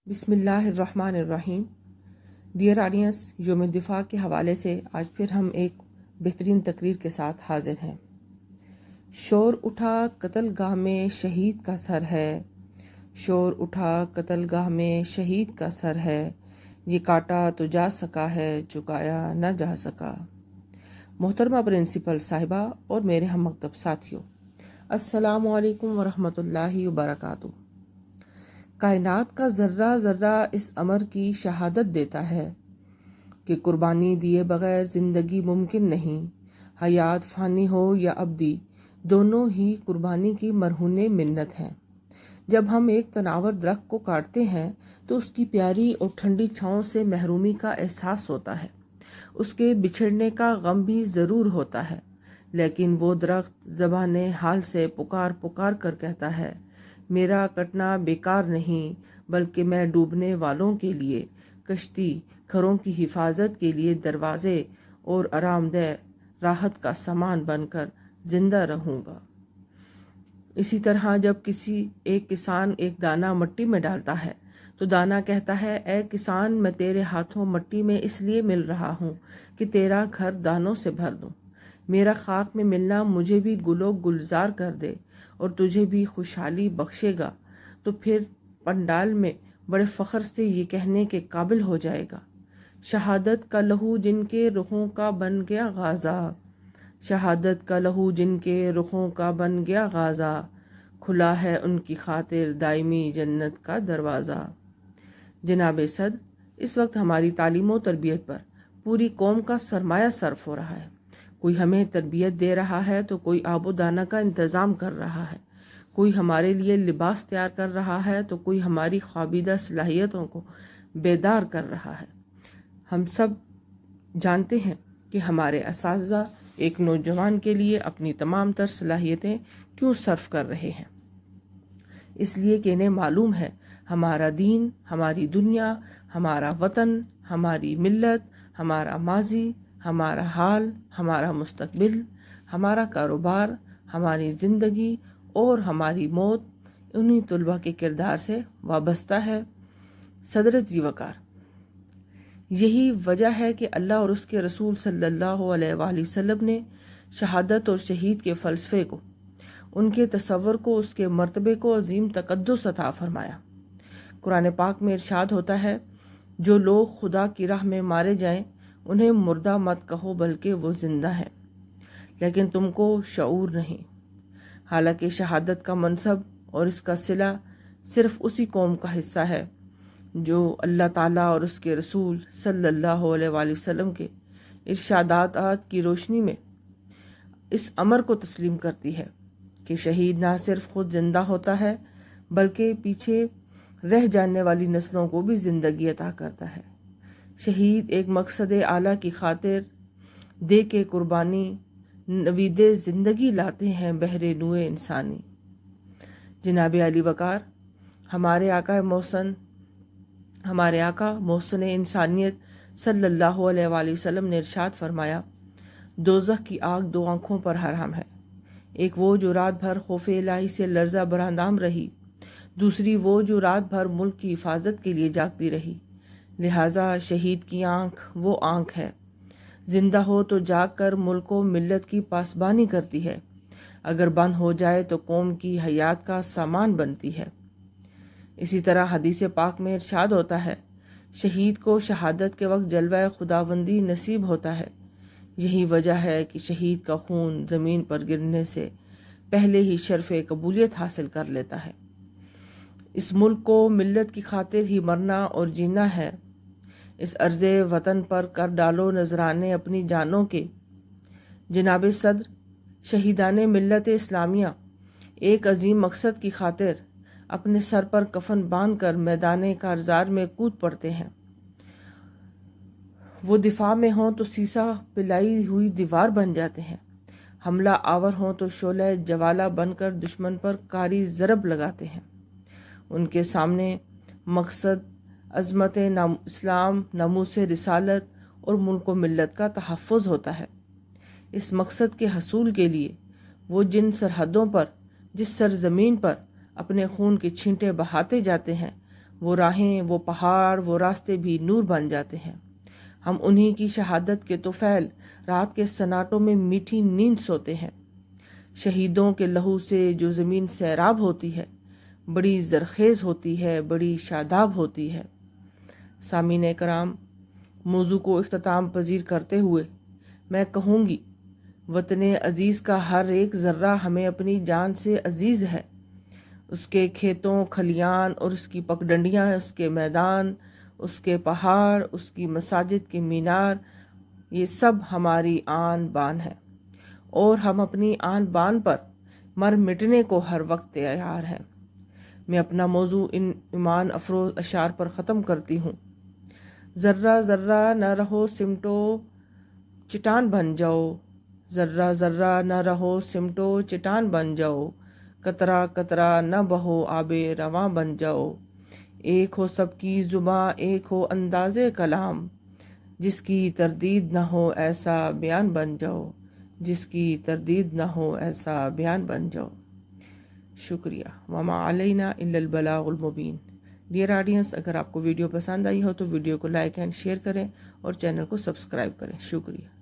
बिस्मिल्लाहिर्रहमानिर्रहीम। Dear audience, यौम दिफा के हवाले से आज फिर हम एक बेहतरीन तकरीर के साथ हाजिर हैं। शोर उठा कत्लगाह में शहीद का सर है, शोर उठा कत्लगाह में शहीद का सर है, ये काटा तो जा सका है चुकाया न जा सका। मोहतरमा प्रिंसिपल साहिबा और मेरे हम मकतब साथियों, अस्सलामु अलैकुम वरहमतुल्लाहि वबरकातुहू। कायनात का ज़र्रा ज़र्रा इस अमर की शहादत देता है कि कुर्बानी दिए बगैर ज़िंदगी मुमकिन नहीं। हयात फ़ानी हो या अब्दी, दोनों ही कुर्बानी की मरहूने मिन्नत हैं। जब हम एक तनावर दरख्त को काटते हैं तो उसकी प्यारी और ठंडी छाँव से महरूमी का एहसास होता है। उसके बिछड़ने का गम भी ज़रूर होता है, लेकिन वो दरख्त ज़बाने हाल से पुकार पुकार कर कहता है, मेरा कटना बेकार नहीं, बल्कि मैं डूबने वालों के लिए कश्ती घरों की हिफाजत के लिए दरवाजे और आरामदेह राहत का सामान बनकर जिंदा रहूँगा। इसी तरह जब एक किसान एक दाना मिट्टी में डालता है तो दाना कहता है, ऐ किसान, मैं तेरे हाथों मिट्टी में इसलिए मिल रहा हूँ कि तेरा घर दानों से भर दूँ। मेरा खाक में मिलना मुझे भी गुलो गुलजार कर दे और तुझे भी खुशहाली बख्शेगा। तो फिर पंडाल में बड़े फ़ख्र से ये कहने के काबिल हो जाएगा, शहादत का लहू जिनके रुखों का बन गया गाज़ा, शहादत का लहू जिनके रुखों का बन गया गाज़ा, खुला है उनकी खातिर दायमी जन्नत का दरवाज़ा। जनाब सदर, इस वक्त हमारी तालीम और तरबियत पर पूरी कौम का सरमाया सर्फ हो रहा है। कोई हमें तरबियत दे रहा है तो कोई आबो दाना का इंतज़ाम कर रहा है, कोई हमारे लिए लिबास तैयार कर रहा है तो कोई हमारी ख्वाबीदा सलाहियतों को बेदार कर रहा है। हम सब जानते हैं कि हमारे असातिज़ा एक नौजवान के लिए अपनी तमाम तर सलाहियतें क्यों सर्फ कर रहे हैं। इसलिए कि इन्हें मालूम है हमारा दीन, हमारी दुनिया, हमारा वतन, हमारी मिल्लत, हमारा माजी, हमारा हाल, हमारा मुस्तकबिल, हमारा कारोबार, हमारी ज़िंदगी और हमारी मौत उन्हीं तुलबा के किरदार से वाबस्ता है। सदर ज़ीवकार, यही वजह है कि अल्लाह और उसके रसूल सल्लल्लाहु अलैहि वसल्लम ने शहादत और शहीद के फ़लसफ़े को, उनके तसव्वुर को, उसके मर्तबे को अजीम तक़द्दुस अता फरमाया। कुरान पाक में इरशाद होता है, जो लोग खुदा की राह में मारे जाएं उन्हें मुर्दा मत कहो बल्कि वो जिंदा है, लेकिन तुमको शऊर नहीं। हालांकि शहादत का मनसब और इसका सिला सिर्फ उसी कौम का हिस्सा है जो अल्लाह ताला और उसके रसूल सल्लल्लाहु अलैहि वसल्लम के इरशादात की रोशनी में इस अमर को तस्लीम करती है कि शहीद ना सिर्फ खुद जिंदा होता है बल्कि पीछे रह जाने वाली नस्लों को भी जिंदगी अता करता है। शहीद एक मकसद आला की खातिर दे के कुर्बानी नवीदे ज़िंदगी लाते हैं बहरे नूए इंसानी। जनाब अली वकार, हमारे आका मोहसन इंसानियत सल्लल्लाहु अलैहि वसल्लम ने इरशाद फरमाया, दोज़ख की आग दो आँखों पर हराम है। एक वो जो रात भर खौफ इलाही से लर्जा बरांदाम रही, दूसरी वो जो रात भर मुल्क की हिफाजत के लिए जागती रही। लिहाजा शहीद की आंख वो आंख है, जिंदा हो तो जाग कर मुल्क को मिल्लत की पासबानी करती है, अगर बंद हो जाए तो कौम की हयात का सामान बनती है। इसी तरह हदीस पाक में इरशाद होता है, शहीद को शहादत के वक्त जलवा खुदाबंदी नसीब होता है। यही वजह है कि शहीद का खून ज़मीन पर गिरने से पहले ही शर्फ़ कबूलियत हासिल कर लेता है। इस मुल्क को मिल्लत की खातिर ही मरना और जीना है। इस अर्ज़े वतन पर कर डालो नजराने अपनी जानों के। जनाब सदर, शहीदाने मिल्लत इस्लामिया एक अजीम मकसद की खातिर अपने सर पर कफन बांध कर मैदान कारज़ार में कूद पड़ते हैं। वो दिफा में हों तो सीसा पिलाई हुई दीवार बन जाते हैं, हमला आवर हों तो शोले जवाला बनकर दुश्मन पर कारी ज़रब लगाते हैं। उनके सामने मकसद अज़मत इस्लाम, नमूस रिसालत और मुल्क व मिल्लत का तहफ़्फ़ुज़ होता है। इस मकसद के हसूल के लिए वो जिन सरहदों पर, जिस सरजमीन पर अपने खून के छींटे बहाते जाते हैं, وہ راہیں، وہ پہاڑ، وہ راستے بھی نور بن جاتے ہیں۔ ہم انہی کی شہادت کے طفیل رات کے سناٹوں میں میٹھی نیند سوتے ہیں۔ شہیدوں کے لہو سے جو زمین سیراب ہوتی ہے، بڑی زرخیز ہوتی ہے، بڑی شاداب ہوتی ہے۔ سامعین کرام، موضوع کو اختتام پذیر کرتے ہوئے میں کہوں گی، وطن عزیز کا ہر ایک ذرہ ہمیں اپنی جان سے عزیز ہے۔ اس کے کھیتوں، کھلیان اور اس کی پگڈنڈیاں، اس کے میدان، اس کے پہاڑ، اس کی مساجد کے مینار، یہ سب ہماری آن بان ہے، اور ہم اپنی آن بان پر مر مٹنے کو ہر وقت تیار ہیں۔ میں اپنا موضوع ان ایمان افروز اشعار پر ختم کرتی ہوں۔ ذرہ ذرہ نہ رہو سمٹو چٹان بن جاؤ، ذرہ ذرہ نہ رہو سمٹو چٹان بن جاؤ، قطرہ قطرہ نہ بہو آب رواں بن جاؤ۔ ایک ہو سب کی زباں، ایک ہو انداز کلام، جس کی تردید نہ ہو ایسا بیان بن جاؤ، جس کی تردید نہ ہو ایسا بیان بن جاؤ۔ شکریہ۔ وما علینا الا البلاغ المبین۔ ڈیئر آڈینس، اگر آپ کو ویڈیو پسند آئی ہو تو ویڈیو کو لائک اینڈ شیئر کریں اور چینل کو سبسکرائب کریں۔ شکریہ۔